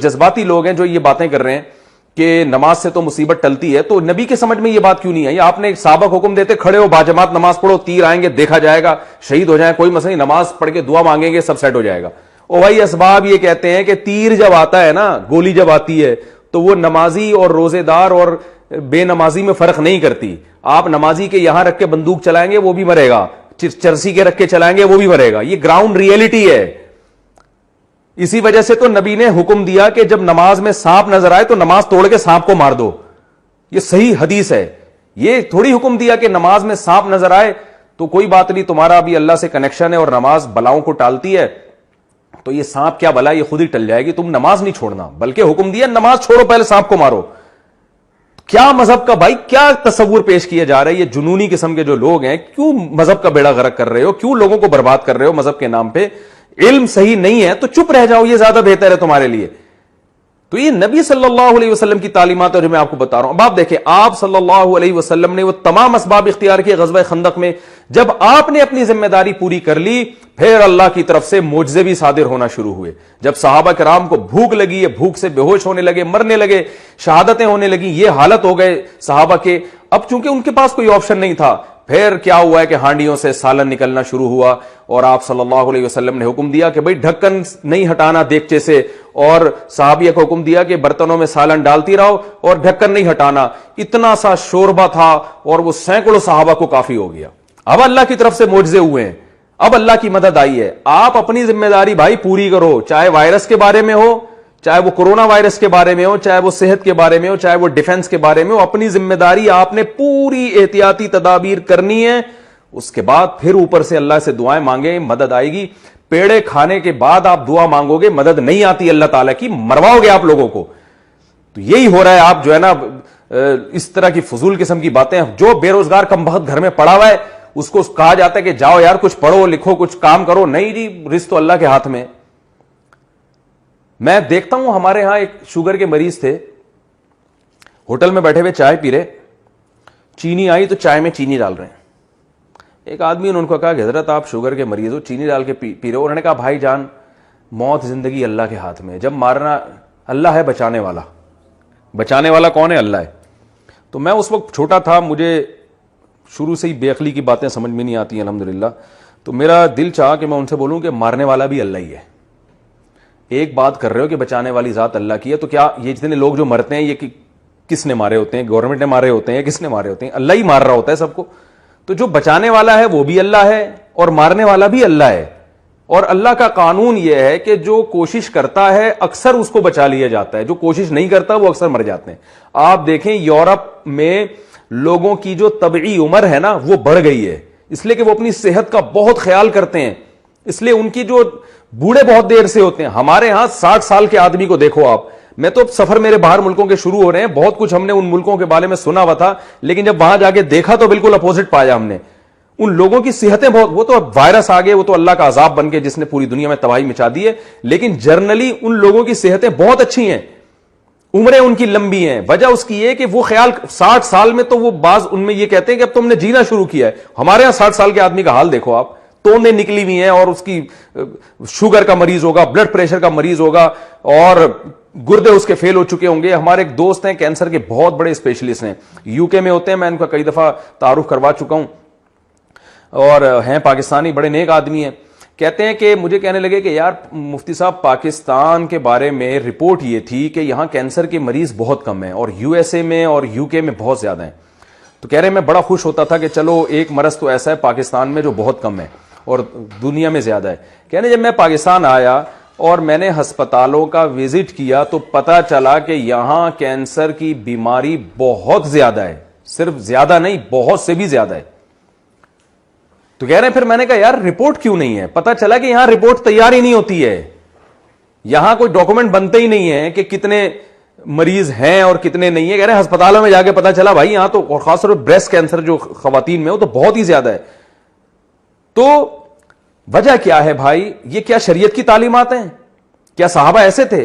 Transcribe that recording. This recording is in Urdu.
جذباتی لوگ ہیں جو یہ باتیں کر رہے ہیں کہ نماز سے تو مصیبت ٹلتی ہے، تو نبی کے سمجھ میں یہ بات کیوں نہیں آئی؟ آپ نے سابق حکم دیتے کھڑے ہو باجماعت نماز پڑھو، تیر آئیں گے دیکھا جائے گا، شہید ہو جائیں کوئی مسئلہ نہیں، نماز پڑھ کے دعا مانگیں گے سب سیٹ ہو جائے گا۔ او بھائی اسباب یہ کہتے ہیں کہ تیر جب آتا ہے نا، گولی جب آتی ہے تو وہ نمازی اور روزے دار اور بے نمازی میں فرق نہیں کرتی۔ آپ نمازی کے یہاں رکھ کے بندوق چلائیں گے وہ بھی مرے گا، چرسی کے رکھ کے چلائیں گے وہ بھی مرے گا، یہ گراؤنڈ ریئلٹی ہے۔ اسی وجہ سے تو نبی نے حکم دیا کہ جب نماز میں سانپ نظر آئے تو نماز توڑ کے سانپ کو مار دو، یہ صحیح حدیث ہے۔ یہ تھوڑی حکم دیا کہ نماز میں سانپ نظر آئے تو کوئی بات نہیں، تمہارا بھی اللہ سے کنیکشن ہے اور نماز بلاؤں کو ٹالتی ہے، تو یہ سانپ کیا بلا، یہ خود ہی ٹل جائے گی، تم نماز نہیں چھوڑنا، بلکہ حکم دیا نماز چھوڑو پہلے سانپ کو مارو۔ کیا مذہب کا بھائی کیا تصور پیش کیا جا رہا ہے؟ یہ جنونی قسم کے جو لوگ ہیں، کیوں مذہب کا بیڑا غرق کر رہے ہو، کیوں لوگوں کو برباد کر رہے ہو مذہب کے نام پہ؟ علم صحیح نہیں ہے تو چپ رہ جاؤ، یہ زیادہ بہتر ہے تمہارے لیے۔ تو یہ نبی صلی اللہ علیہ وسلم کی تعلیمات ہے جو میں آپ کو بتا رہا ہوں۔ اب آپ دیکھیں، آپ صلی اللہ علیہ وسلم نے وہ تمام اسباب اختیار کیے غزوہ خندق میں۔ جب آپ نے اپنی ذمہ داری پوری کر لی، پھر اللہ کی طرف سے معجزے بھی صادر ہونا شروع ہوئے۔ جب صحابہ کرام کو بھوک لگی ہے، بھوک سے بے ہوش ہونے لگے، مرنے لگے، شہادتیں ہونے لگی، یہ حالت ہو گئے صحابہ کے، اب چونکہ ان کے پاس کوئی آپشن نہیں تھا، پھر کیا ہوا ہے کہ ہانڈیوں سے سالن نکلنا شروع ہوا، اور آپ صلی اللہ علیہ وسلم نے حکم دیا کہ بھئی ڈھکن نہیں ہٹانا دیگچے سے، اور صحابیہ کو حکم دیا کہ برتنوں میں سالن ڈالتی رہو اور ڈھکن نہیں ہٹانا۔ اتنا سا شوربہ تھا اور وہ سینکڑوں صحابہ کو کافی ہو گیا۔ اب اللہ کی طرف سے معجزے ہوئے ہیں، اب اللہ کی مدد آئی ہے۔ آپ اپنی ذمہ داری بھائی پوری کرو، چاہے وائرس کے بارے میں ہو، چاہے وہ کورونا وائرس کے بارے میں ہو، چاہے وہ صحت کے بارے میں ہو، چاہے وہ ڈیفنس کے بارے میں ہو، اپنی ذمہ داری آپ نے پوری احتیاطی تدابیر کرنی ہے۔ اس کے بعد پھر اوپر سے اللہ سے دعائیں مانگیں، مدد آئے گی۔ پیڑے کھانے کے بعد آپ دعا مانگو گے، مدد نہیں آتی اللہ تعالیٰ کی، مرواؤ گے آپ لوگوں کو۔ تو یہی ہو رہا ہے، آپ جو ہے نا اس طرح کی فضول قسم کی باتیں، جو بے روزگار کم بخت گھر میں پڑا ہوا ہے اس کو کہا جاتا ہے کہ جاؤ یار کچھ پڑھو لکھو کچھ کام کرو، نہیں جی، رزق تو اللہ کے ہاتھ میں۔ میں دیکھتا ہوں ہمارے ہاں ایک شوگر کے مریض تھے، ہوٹل میں بیٹھے ہوئے چائے پی رہے، چینی آئی تو چائے میں چینی ڈال رہے ہیں۔ ایک آدمی نے ان کو کہا کہ حضرت آپ شوگر کے مریض ہو، چینی ڈال کے پی رہے ہو؟ انہوں نے کہا بھائی جان موت زندگی اللہ کے ہاتھ میں ہے، جب مارنا اللہ ہے، بچانے والا، بچانے والا کون ہے؟ اللہ ہے۔ تو میں اس وقت چھوٹا تھا، مجھے شروع سے ہی بے عقلی کی باتیں سمجھ میں نہیں آتی الحمدللہ، تو میرا دل چاہا کہ میں ان سے بولوں کہ مارنے والا بھی اللہ ہی ہے۔ ایک بات کر رہے ہو کہ بچانے والی ذات اللہ کی ہے، تو کیا یہ جتنے لوگ جو مرتے ہیں یہ کس نے مارے ہوتے ہیں؟ گورنمنٹ نے مارے ہوتے ہیں یا کس نے مارے ہوتے ہیں؟ اللہ ہی مار رہا ہوتا ہے سب کو۔ تو جو بچانے والا ہے وہ بھی اللہ ہے اور مارنے والا بھی اللہ ہے، اور اللہ کا قانون یہ ہے کہ جو کوشش کرتا ہے اکثر اس کو بچا لیا جاتا ہے، جو کوشش نہیں کرتا وہ اکثر مر جاتے ہیں۔ آپ دیکھیں یورپ میں لوگوں کی جو طبعی عمر ہے نا وہ بڑھ گئی ہے، اس لیے کہ وہ اپنی صحت کا بہت خیال کرتے ہیں، اس لیے ان کی جو بوڑھے بہت دیر سے ہوتے ہیں۔ ہمارے ہاں 60 سال کے آدمی کو دیکھو آپ، میں تو سفر میرے باہر ملکوں کے شروع ہو رہے ہیں، بہت کچھ ہم نے ان ملکوں کے بارے میں سنا ہوا تھا، لیکن جب وہاں جا کے دیکھا تو بالکل اپوزٹ پایا ہم نے۔ ان لوگوں کی صحتیں بہت، وہ تو وائرس آ گئے، وہ تو اللہ کا عذاب بن کے جس نے پوری دنیا میں تباہی مچا دی ہے، لیکن جرنلی ان لوگوں کی صحتیں بہت اچھی ہیں، عمریں ان کی لمبی ہیں۔ وجہ اس کی یہ کہ وہ خیال 60 سال میں تو وہ بعض ان میں یہ کہتے ہیں کہ اب تم نے جینا شروع کیا ہے۔ ہمارے ہاں 60 سال کے آدمی کا حال دیکھو آپ، توندیں نکلی ہوئی ہیں، اور اس کی شوگر کا مریض ہوگا، بلڈ پریشر کا مریض ہوگا، اور گردے اس کے فیل ہو چکے ہوں گے۔ ہمارے ایک دوست ہیں کینسر کے بہت بڑے اسپیشلسٹ ہیں، یو کے میں ہوتے ہیں، میں ان کا کئی دفعہ تعارف کروا چکا ہوں، اور ہیں پاکستانی، بڑے نیک آدمی ہیں۔ کہتے ہیں کہ مجھے کہنے لگے کہ یار مفتی صاحب پاکستان کے بارے میں رپورٹ یہ تھی کہ یہاں کینسر کے مریض بہت کم ہیں، اور یو ایس اے میں اور یو کے میں بہت زیادہ ہیں۔ تو کہہ رہے ہیں میں بڑا خوش ہوتا تھا کہ چلو ایک مرض تو ایسا ہے پاکستان میں جو بہت کم ہے اور دنیا میں زیادہ ہے۔ کہنے جب میں پاکستان آیا اور میں نے ہسپتالوں کا وزٹ کیا تو پتا چلا کہ یہاں کینسر کی بیماری بہت زیادہ ہے، صرف زیادہ نہیں بہت سے بھی زیادہ ہے۔ تو کہہ رہے ہیں پھر میں نے کہا یار رپورٹ کیوں نہیں ہے؟ پتا چلا کہ یہاں رپورٹ تیار ہی نہیں ہوتی ہے، یہاں کوئی ڈاکومنٹ بنتے ہی نہیں ہے کہ کتنے مریض ہیں اور کتنے نہیں ہیں۔ کہہ رہے ہیں ہسپتالوں میں جا کے پتا چلا بھائی یہاں تو، اور خاص طور پر بریسٹ کینسر جو خواتین میں وہ تو بہت ہی زیادہ ہے۔ تو وجہ کیا ہے بھائی؟ یہ کیا شریعت کی تعلیمات ہیں؟ کیا صحابہ ایسے تھے؟